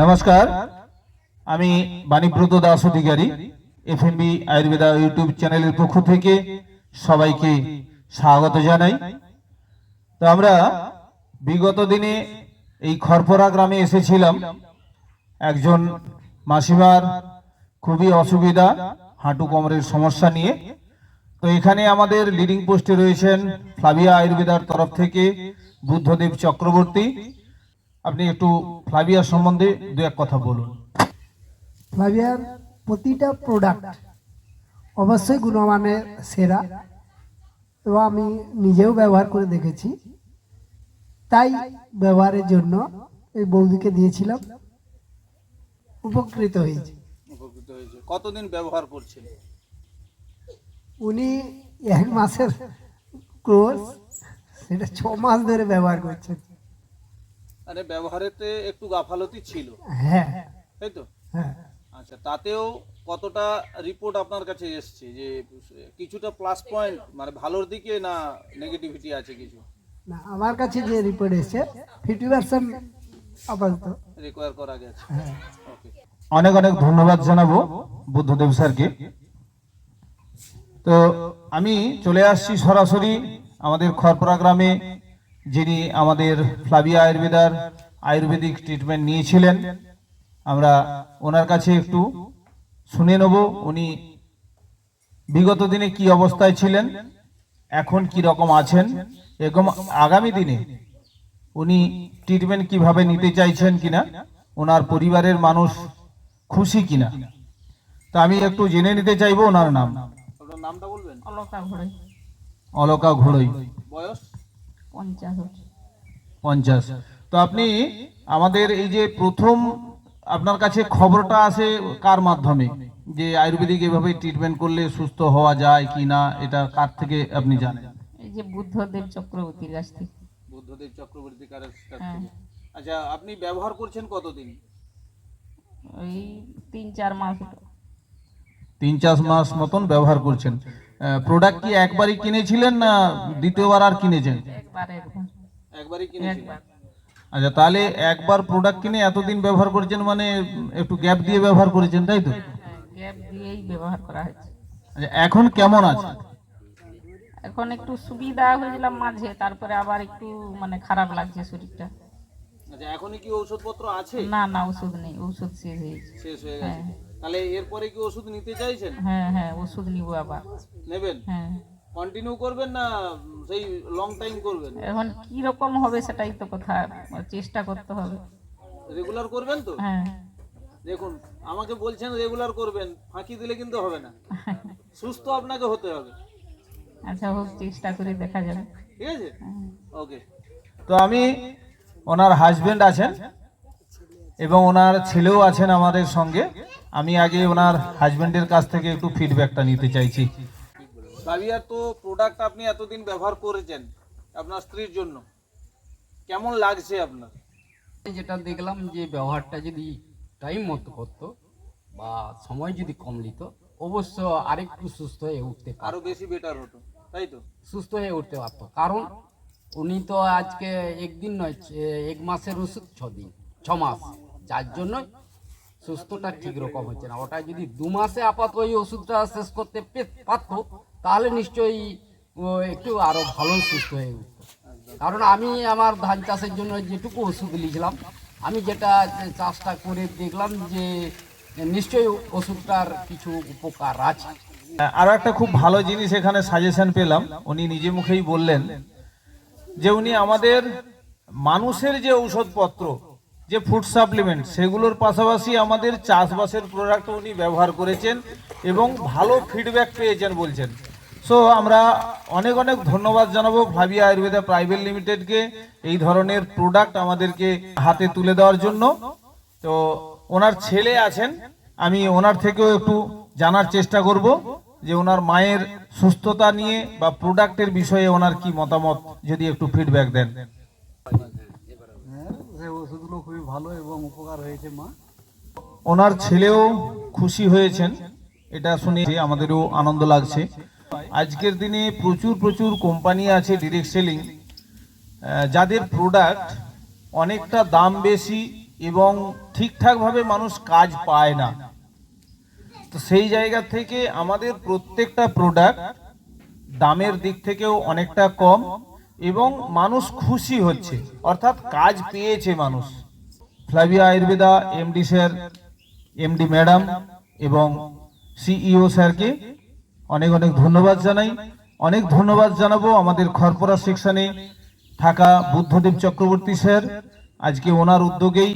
नमस्कार আমি বাণীব্রত দাস অধিকারী FMB Ayurveda YouTube চ্যানেলের পক্ষ থেকে সবাইকে স্বাগত জানাই। তো আমরা বিগত দিনে এই খরপরা গ্রামে এসেছিলাম একজন মাসিমার খুবই অসুবিধা হাঁটু কোমরের সমস্যা নিয়ে। তো এখানে আমাদের লিডিং পোস্টে রয়েছেন ফ্লাভিয়া আয়ুর্বেদার তরফ থেকে বুদ্ধদেব চক্রবর্তী। আপনি একটু ফ্লাভিয়া সম্বন্ধে দু এক কথা বলুন। ফ্লাভিয়ার প্রতিটা প্রোডাক্ট অবশ্যই গুণমানের সেরা, এবং আমি নিজেও ব্যবহার করে দেখেছি, তাই ব্যবহারের জন্য এই বৌদিকে দিয়েছিলাম, উপকৃত হয়েছে। কতদিন ব্যবহার করছেন? উনি 1 মাসের কোর্স, সেটা 6 মাস ধরে ব্যবহার করছেন। আরে ব্যবহারেতে একটু গাফালতি ছিল, হ্যাঁ তাই তো? হ্যাঁ, আচ্ছা, তাতেও কতটা রিপোর্ট আপনার কাছে এসেছে যে কিছুটা প্লাস পয়েন্ট মানে ভালোর দিকে না নেগেটিভিটি আছে কিছু? না, আমার কাছে যে রিপোর্ট এসেছে 50% আপাতত রিকোয়ার করা গেছে। হ্যাঁ। ওকে, অনেক অনেক ধন্যবাদ জানাবো বুদ্ধদেব স্যারকে। তো আমি চলে আসছি সরাসরি আমাদের খরপরা গ্রামে, যিনি আমাদের ফ্লাভিয়া আয়ুর্বেদার আয়ুর্বেদিক ট্রিটমেন্ট নিয়েছিলেন। আমরা ওনার কাছে একটু শুনে নেব উনি বিগত দিনে কি অবস্থায় ছিলেন, এখন কি রকম আছেন, এবং আগামী দিনে উনি ট্রিটমেন্ট কিভাবে নিতে চাইছেন কিনা, ওনার পরিবারের মানুষ খুশি কিনা। তা আমি একটু জেনে নিতে চাইবো ওনার নাম। আপনার নামটা বলবেন? অলকা ঘোড়াই। অলকা ঘোড়ই। বয়স? 50। তো আপনি আমাদের এই যে প্রথম আপনার কাছে খবরটা আসে কার মাধ্যমে যে আয়ুর্বেদিক এভাবে ট্রিটমেন্ট করলে সুস্থ হওয়া যায় কি না, এটা কার থেকে আপনি জানেন? এই যে বুদ্ধদেব চক্রবর্তীর কাছ থেকে। বুদ্ধদেব চক্রবর্তী কাছ হ্যাঁ। থেকে। আচ্ছা, আপনি ব্যবহার করছেন কতদিন? ওই 3-4 মাস। 3-4 মাস মতন ব্যবহার করছেন। প্রোডাক্ট কি একবারই কিনেছিলেন না দ্বিতীয়বার আর কিনেছেন? একবারই কিনেছিলেন। একবার। আচ্ছা, তাহলে একবার প্রোডাক্ট কিনে এতদিন ব্যবহার করেছেন মানে একটু গ্যাপ দিয়ে ব্যবহার করেছেন, তাই তো? গ্যাপ দিয়েই ব্যবহার করা হয়েছে। আচ্ছা, এখন কেমন আছে? এখন একটু সুবিধা হয়েছিলাম মাঝে, তারপরে আবার একটু মানে খারাপ লাগছে শরীরটা। আচ্ছা, এখনই কি ওষুধপত্র আছে? না না, ওষুধ নেই, ওষুধ শেষ হয়েছে। শেষ হয়ে গেছে। হ্যাঁ। তাহলে এরপরে কি ওষুধ নিতে চাইছেন? হ্যাঁ হ্যাঁ, ওষুধ নিব আবার। নেবেন? হ্যাঁ। কন্টিনিউ করবেন না সেই লং টাইম করবেন? এখন কি রকম হবে সেটাই তো কথা, চেষ্টা করতে হবে। রেগুলার করবেন তো? হ্যাঁ। দেখুন, আমাকে বলছেন রেগুলার করবেন, ফাঁকি দিলে কিন্তু হবে না, সুস্থ আপনাকে হতে হবে। আচ্ছা হোক, চেষ্টা করে দেখা যাবে। ঠিক আছে, ওকে। তো আমি ওনার হাজবেন্ড আছেন এবং ওনার ছেলেও আছেন আমাদের সঙ্গে। আমি আগে ওনার হাজবেন্ডের কাছ থেকে একটু ফিডব্যাকটা নিতে চাইছি। ফ্লাভিয়ার তো প্রোডাক্ট আপনি এতদিন ব্যবহার করেছেন আপনার স্ত্রীর জন্য, কেমন লাগছে আপনার? যেটা দেখলাম যে ব্যবহারটা যদি টাইম মতো করতো বা সময় যদি কম নিত, অবশ্য আরেকটু সুস্থ হয়ে উঠতে আরো পারতো, বেশি বেটার হতো, তাই তো? সুস্থ হয়ে উঠতে পারতো। কারণ উনি তো আজকে একদিন নয়, 1 মাসের ওষুধ 6 মাস, যার জন্য সুস্থটা ঠিক রকম হচ্ছে না। ওটা যদি 2 মাসে আপাতত ওই ওষুধটা শেষ করতে পারতো, তাহলে নিশ্চয়ই ও একটু আরো ভালো সুস্থ হয়ে উঠতো। কারণ আমি আমার ধান চাষের জন্য যেটুকু ওষুধ নিয়েছিলাম, আমি যেটা চাষটা করে দেখলাম যে নিশ্চয়ই ওষুধটার কিছু উপকার আছে। আরো একটা খুব ভালো জিনিস এখানে সাজেশন পেলাম, উনি নিজে মুখেই বললেন যে উনি আমাদের মানুষের যে ঔষধপত্র, যে ফুড সাপ্লিমেন্ট, সেগুলোর পাশাপাশি আমাদের চাষবাসের প্রোডাক্ট উনি ব্যবহার করেছেন এবং ভালো ফিডব্যাক পেয়েছেন বলছেন। সো আমরা অনেক অনেক ধন্যবাদ জানাবো ফ্লাভিয়া আয়ুর্বেদা প্রাইভেট লিমিটেডকে এই ধরনের প্রোডাক্ট আমাদেরকে হাতে তুলে দেওয়ার জন্য। তো ওনার ছেলে আছেন, আমি ওনার থেকেও একটু জানার চেষ্টা করব যে ওনার মায়ের সুস্থতা নিয়ে বা প্রোডাক্টের বিষয়ে ওনার কি মতামত, যদি একটু ফিডব্যাক দেন। ওষুধগুলো খুবই ভালো এবং উপকার হয়েছে মা। ওনার ছেলেও খুশি হয়েছেন, এটা শুনে আমাদেরও আনন্দ লাগছে। আজকের দিনে প্রচুর প্রচুর কোম্পানি আছে ডিরেক্ট সেলিং, যাদের প্রোডাক্ট অনেকটা দাম বেশি এবং ঠিকঠাকভাবে মানুষ কাজ পায় না। তো সেই জায়গা থেকে আমাদের প্রত্যেকটা প্রোডাক্ট দামের দিক থেকেও অনেকটা কম এবং মানুষ খুশি হচ্ছে, অর্থাৎ কাজ পেয়েছে মানুষ। Flavia Ayurveda MD sir, MD madam এবং সিইও স্যারকে অনেক অনেক ধন্যবাদ জানাই। অনেক ধন্যবাদ জানাবো আমাদের খড়পড়া সেকশনে থাকা বুদ্ধদেব চক্রবর্তী স্যার। আজকে ওনার উদ্যোগেই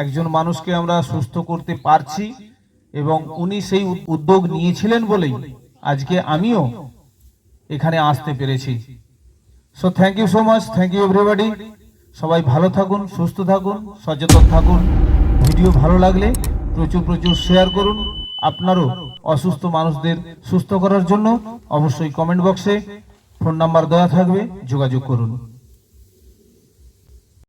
একজন মানুষকে আমরা সুস্থ করতে পারছি এবং উনি সেই উদ্যোগ নিয়েছিলেন বলেই আজকে আমিও এখানে আসতে পেরেছি। So thank you so much, thank you everybody. সবাই ভালো থাকুন, সুস্থ থাকুন, সচেতন থাকুন। ভিডিও ভালো লাগলে প্রচুর প্রচুর শেয়ার করুন। আপনারও অসুস্থ মানুষদের সুস্থ করার জন্য অবশ্যই কমেন্ট বক্সে ফোন নাম্বার দেওয়া থাকবে, যোগাযোগ করুন।